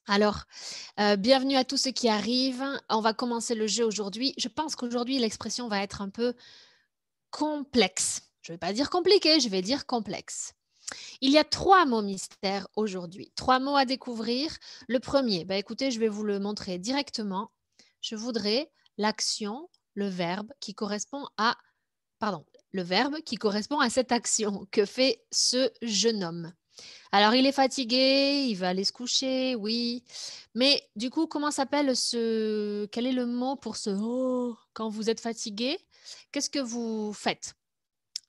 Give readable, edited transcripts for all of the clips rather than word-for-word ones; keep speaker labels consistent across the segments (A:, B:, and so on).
A: Alors, bienvenue à tous ceux qui arrivent. On va commencer le jeu aujourd'hui. Je pense qu'aujourd'hui, l'expression va être un peu complexe. Je ne vais pas dire compliqué, je vais dire complexe. Il y a 3 mots mystères aujourd'hui, 3 mots à découvrir. Le premier, bah, écoutez, je vais vous le montrer directement. Je voudrais l'action, le verbe qui correspond à pardon, le verbe qui correspond à cette action que fait ce jeune homme. Alors, il est fatigué, il va aller se coucher, oui. Mais du coup, comment s'appelle ce quel est le mot pour ce «oh» quand vous êtes fatigué? Qu'est-ce que vous faites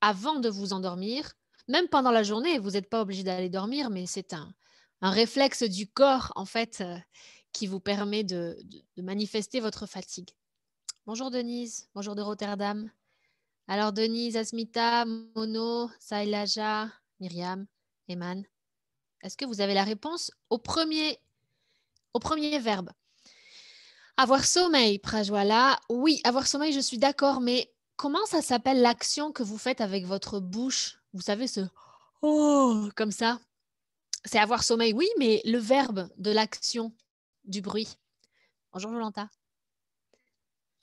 A: avant de vous endormir? Même pendant la journée, vous n'êtes pas obligé d'aller dormir, mais c'est un réflexe du corps, en fait, qui vous permet de manifester votre fatigue. Bonjour Denise, bonjour de Rotterdam. Alors Denise, Asmita, Mono, Sailaja, Myriam, Eman. Est-ce que vous avez la réponse au premier verbe? Avoir sommeil, Prajwala. Oui, avoir sommeil, je suis d'accord, mais comment ça s'appelle l'action que vous faites avec votre bouche? Vous savez, ce oh, comme ça. C'est avoir sommeil, oui, mais le verbe de l'action, du bruit. Bonjour Jolanta.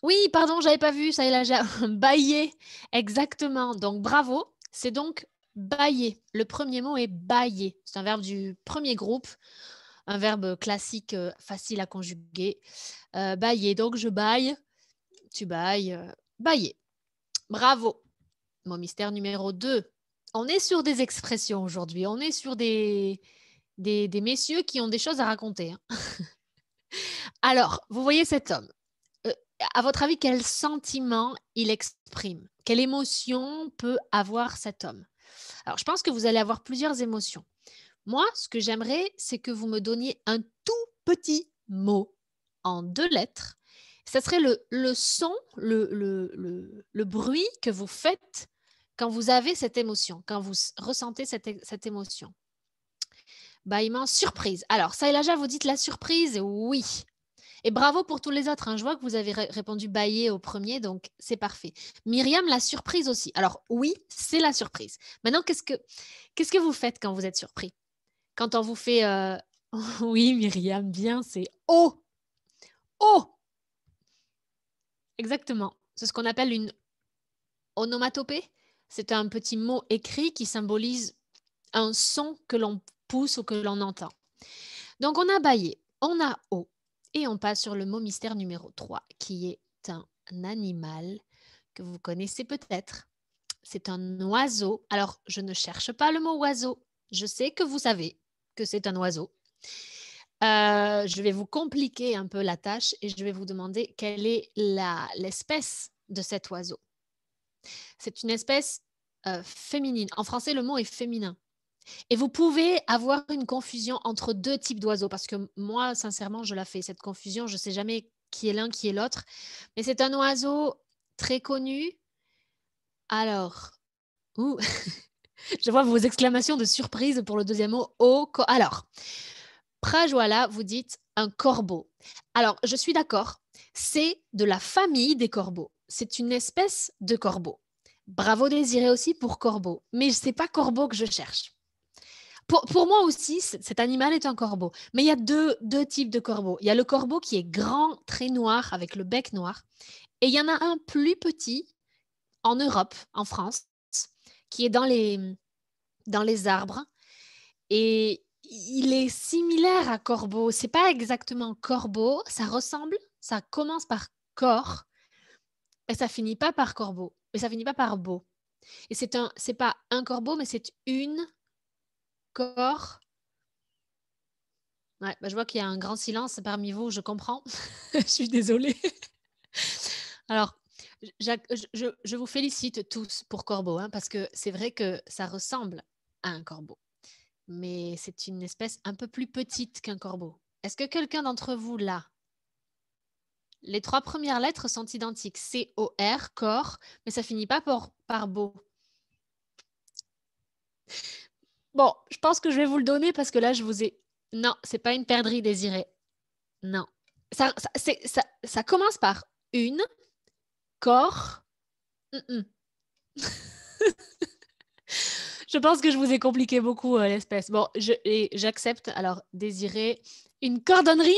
A: Oui, pardon, j'avais pas vu, ça y est là, bailler. Exactement. Donc bravo. C'est donc bailler. Le premier mot est bailler. C'est un verbe du premier groupe. Un verbe classique facile à conjuguer. Bailler, donc je baille, tu bailles, bailler. Bravo. Mon mystère numéro 2. On est sur des expressions aujourd'hui. On est sur des messieurs qui ont des choses à raconter, hein. Alors, vous voyez cet homme. Euh, à votre avis, quel sentiment il exprime? Quelle émotion peut avoir cet homme? Alors, je pense que vous allez avoir plusieurs émotions. Moi, ce que j'aimerais, c'est que vous me donniez un tout petit mot en 2 lettres. Ça serait le son, le bruit que vous faites quand vous avez cette émotion, quand vous ressentez cette émotion. Bâillement, surprise. Alors, Sailaja, vous dites la surprise? Oui. Et bravo pour tous les autres, hein. Je vois que vous avez répondu bailler au premier, donc c'est parfait. Myriam, la surprise aussi. Alors, oui, c'est la surprise. Maintenant, qu'est-ce que vous faites quand vous êtes surpris? Quand on vous fait oui, Myriam, bien, c'est oh, oh, exactement. C'est ce qu'on appelle une onomatopée. C'est un petit mot écrit qui symbolise un son que l'on pousse ou que l'on entend. Donc, on a baillé, on a oh, et on passe sur le mot mystère numéro 3, qui est un animal que vous connaissez peut-être. C'est un oiseau. Alors, je ne cherche pas le mot oiseau. Je sais que vous savez que c'est un oiseau. Je vais vous compliquer un peu la tâche et je vais vous demander quelle est l'espèce de cet oiseau. C'est une espèce féminine. En français, le mot est féminin. Et vous pouvez avoir une confusion entre 2 types d'oiseaux parce que moi, sincèrement, je la fais, cette confusion. Je ne sais jamais qui est l'un, qui est l'autre. Mais c'est un oiseau très connu. Alors, ouh, je vois vos exclamations de surprise pour le deuxième mot. Oh, alors, Prajwala, vous dites un corbeau. Alors, je suis d'accord, c'est de la famille des corbeaux. C'est une espèce de corbeau. Bravo Désiré aussi pour corbeau. Mais ce n'est pas corbeau que je cherche. Pour moi aussi, cet animal est un corbeau. Mais il y a deux types de corbeaux. Il y a le corbeau qui est grand, très noir, avec le bec noir. Et il y en a un plus petit en Europe, en France, qui est dans les arbres. Et il est similaire à corbeau. C'est pas exactement corbeau, ça ressemble, ça commence par corps et ça finit pas par corbeau, mais ça finit pas par beau. Et c'est pas un corbeau, mais c'est une corps. Ouais, bah, je vois qu'il y a un grand silence parmi vous, je comprends. Je suis désolée. Alors, je vous félicite tous pour corbeau, hein, parce que c'est vrai que ça ressemble à un corbeau. Mais c'est une espèce un peu plus petite qu'un corbeau. Est-ce que quelqu'un d'entre vous l'a? Les 3 premières lettres sont identiques. C-O-R, corps, mais ça finit pas par beau. Bon, je pense que je vais vous le donner parce que là, je vous ai. Non, c'est pas une perdrix désirée. Non. Ça commence par une, corps. Mm -mm. Je pense que je vous ai compliqué beaucoup l'espèce. Bon, j'accepte. Alors, désirer une cordonnerie,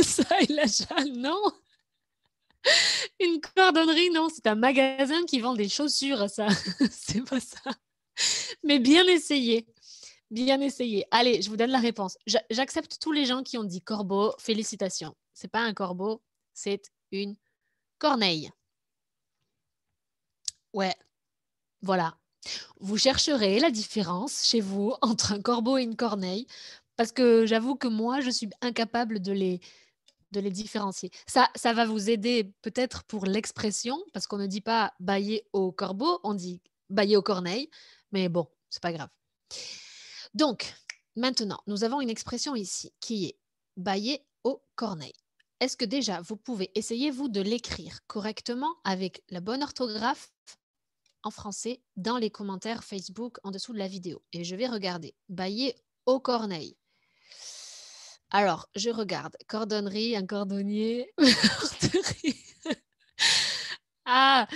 A: ça et la châle, non. Une cordonnerie, non. C'est un magasin qui vend des chaussures, ça. C'est pas ça. Mais bien essayé. Bien essayé. Allez, je vous donne la réponse. J'accepte tous les gens qui ont dit corbeau. Félicitations. C'est pas un corbeau, c'est une corneille. Ouais, voilà. Vous chercherez la différence chez vous entre un corbeau et une corneille parce que j'avoue que moi, je suis incapable de les différencier. Ça va vous aider peut-être pour l'expression parce qu'on ne dit pas bailler au corbeau, on dit bailler aux corneilles. Mais bon, c'est pas grave. Donc, maintenant, nous avons une expression ici qui est bailler aux corneilles. Est-ce que déjà, vous pouvez essayer, vous, de l'écrire correctement avec la bonne orthographe en français dans les commentaires Facebook en dessous de la vidéo? Et je vais regarder. Bailler aux corneilles. Alors, je regarde. Cordonnerie, un cordonnier. Ah,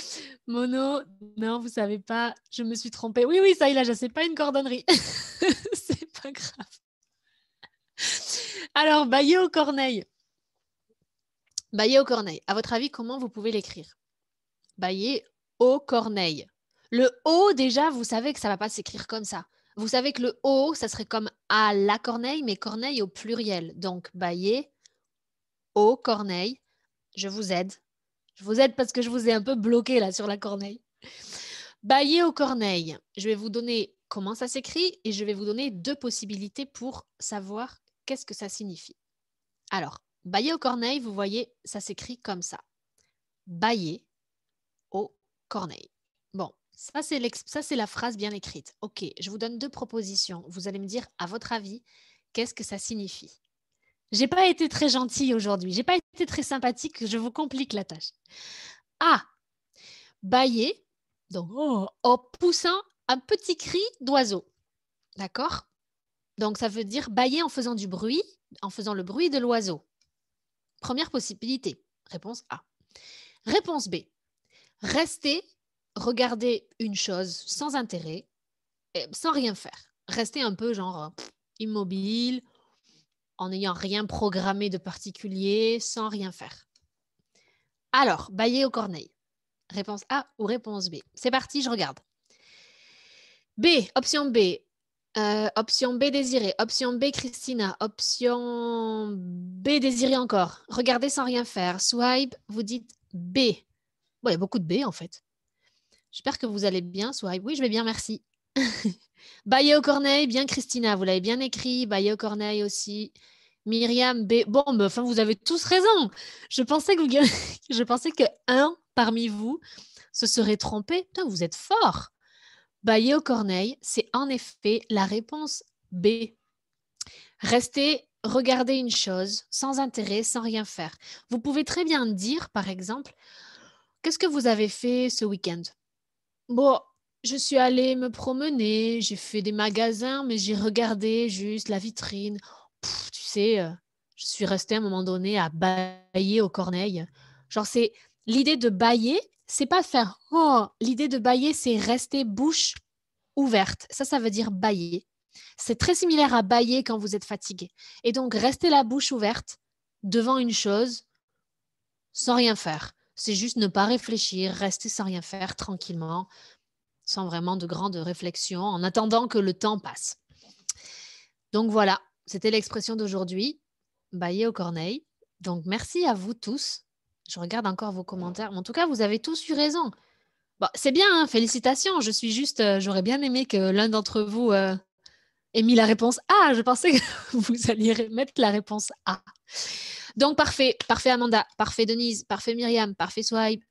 A: mono, non, vous savez pas, je me suis trompée. Oui, oui, ça y est, là, je sais pas une cordonnerie. C'est pas grave. Alors, bailler aux corneilles. Bailler aux corneilles. À votre avis, comment vous pouvez l'écrire? Bailler aux corneilles. Le O, déjà, vous savez que ça ne va pas s'écrire comme ça. Vous savez que le O, ça serait comme à la corneille, mais corneille au pluriel. Donc, bailler aux corneilles. Je vous aide. Je vous aide parce que je vous ai un peu bloqué là sur la corneille. Bailler aux corneilles. Je vais vous donner comment ça s'écrit et je vais vous donner 2 possibilités pour savoir qu'est-ce que ça signifie. Alors, bailler aux corneilles, vous voyez, ça s'écrit comme ça. Bailler aux corneilles. Bon, ça c'est la phrase bien écrite. Ok, je vous donne 2 propositions. Vous allez me dire, à votre avis, qu'est-ce que ça signifie? J'ai pas été très gentille aujourd'hui. J'ai pas été très sympathique. Je vous complique la tâche. A. Bailler, donc en poussant un petit cri d'oiseau. D'accord? Donc ça veut dire bailler en faisant du bruit, en faisant le bruit de l'oiseau. Première possibilité. Réponse A. Réponse B. Rester, regarder une chose sans intérêt, sans rien faire. Rester un peu genre immobile, en n'ayant rien programmé de particulier, sans rien faire. Alors, bailler aux corneilles. Réponse A ou réponse B? C'est parti, je regarde. B, option B. Option B désirée. Option B Christina. Option B désirée encore. Regardez sans rien faire. Swipe, vous dites B. Bon, il y a beaucoup de B en fait. J'espère que vous allez bien, Swipe. Oui, je vais bien, merci. Bailler aux corneilles, bien Christina, vous l'avez bien écrit. Bailler aux corneilles aussi. Myriam, B. Bon, mais enfin, vous avez tous raison. Je pensais que je pensais que un parmi vous se serait trompé. Putain, vous êtes fort. Bailler aux corneilles, c'est en effet la réponse B. Rester, regarder une chose sans intérêt, sans rien faire. Vous pouvez très bien dire, par exemple, qu'est-ce que vous avez fait ce week-end? Bon, je suis allée me promener, j'ai fait des magasins, mais j'ai regardé juste la vitrine. Tu sais, je suis restée à un moment donné à bailler aux corneilles. Genre, c'est l'idée de bailler, c'est pas faire oh, l'idée de bailler, c'est rester bouche ouverte. Ça veut dire bailler. C'est très similaire à bailler quand vous êtes fatigué. Et donc, rester la bouche ouverte devant une chose sans rien faire. C'est juste ne pas réfléchir, rester sans rien faire tranquillement, sans vraiment de grandes réflexions, en attendant que le temps passe. Donc voilà, c'était l'expression d'aujourd'hui, bailler aux corneilles. Donc merci à vous tous. Je regarde encore vos commentaires. En tout cas, vous avez tous eu raison. Bon, c'est bien, hein, félicitations. Je suis juste, j'aurais bien aimé que l'un d'entre vous ait mis la réponse A. Je pensais que vous alliez mettre la réponse A. Donc parfait, parfait Amanda, parfait Denise, parfait Myriam, parfait Swipe.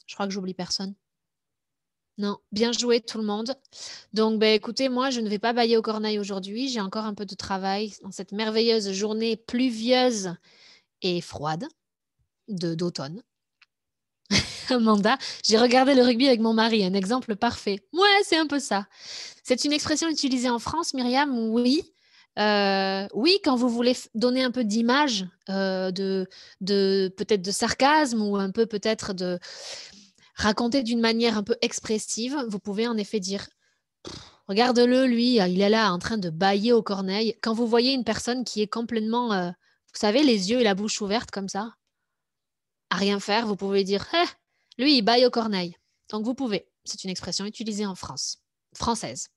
A: Je crois que j'oublie personne. Non, bien joué tout le monde. Donc, écoutez, moi, je ne vais pas bailler aux corneilles aujourd'hui. J'ai encore un peu de travail dans cette merveilleuse journée pluvieuse et froide d'automne. Amanda, j'ai regardé le rugby avec mon mari, un exemple parfait. Ouais, c'est un peu ça. C'est une expression utilisée en France, Myriam, oui. Oui, quand vous voulez donner un peu d'image, peut-être de sarcasme ou un peu peut-être de raconter d'une manière un peu expressive, vous pouvez en effet dire Regarde-le, lui, il est là en train de bâiller aux corneilles. Quand vous voyez une personne qui est complètement, vous savez, les yeux et la bouche ouvertes comme ça, à rien faire, vous pouvez dire, lui, il bâille aux corneilles. Donc, vous pouvez. C'est une expression utilisée en France, française.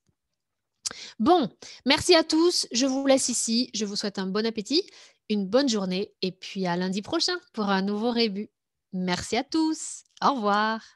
A: Bon, merci à tous. Je vous laisse ici. Je vous souhaite un bon appétit, une bonne journée et puis à lundi prochain pour un nouveau rébut. Merci à tous. Au revoir.